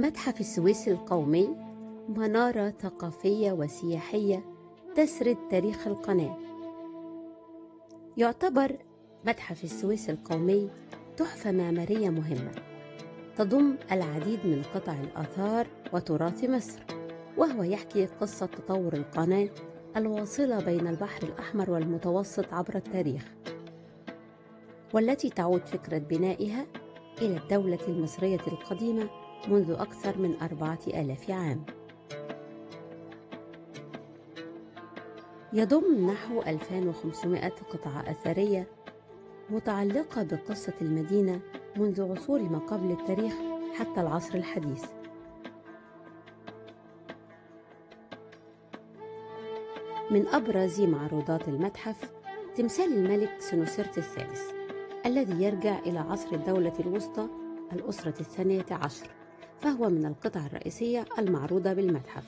متحف السويس القومي منارة ثقافية وسياحية تسرد تاريخ القناة. يعتبر متحف السويس القومي تحفة معمارية مهمة تضم العديد من قطع الآثار وتراث مصر، وهو يحكي قصة تطور القناة الواصلة بين البحر الأحمر والمتوسط عبر التاريخ، والتي تعود فكرة بنائها إلى الدولة المصرية القديمة منذ أكثر من 4000 عام. يضم نحو 2500 قطعة أثرية متعلقة بقصة المدينة منذ عصور ما قبل التاريخ حتى العصر الحديث. من أبرز معروضات المتحف تمثال الملك سنوسرت الثالث الذي يرجع إلى عصر الدولة الوسطى الأسرة الثانية عشر، فهو من القطع الرئيسية المعروضة بالمتحف.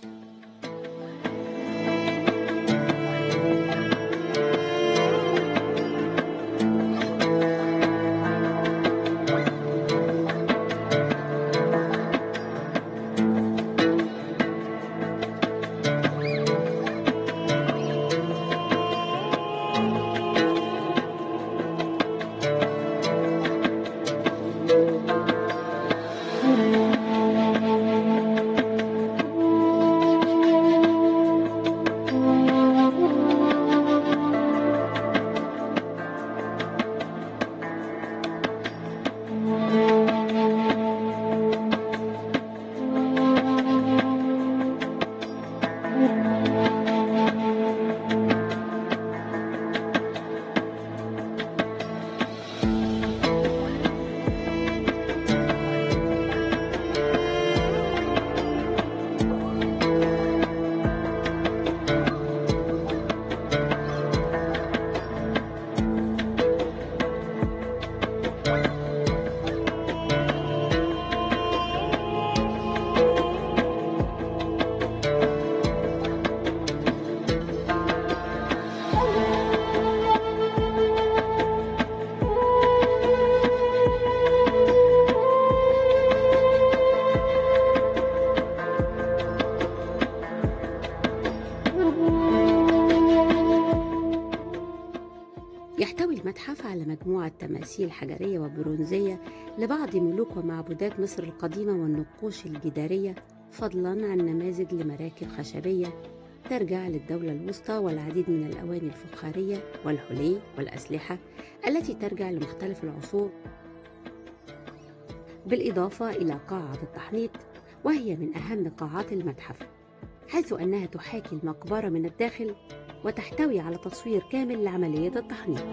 يحتوي المتحف على مجموعة تماثيل حجرية وبرونزية لبعض ملوك ومعبودات مصر القديمة والنقوش الجدارية، فضلاً عن نماذج لمراكب خشبية ترجع للدولة الوسطى، والعديد من الأواني الفخارية والحلي والأسلحة التي ترجع لمختلف العصور، بالإضافة إلى قاعة التحنيط وهي من أهم قاعات المتحف، حيث أنها تحاكي المقبرة من الداخل وتحتوي على تصوير كامل لعملية التحنيط.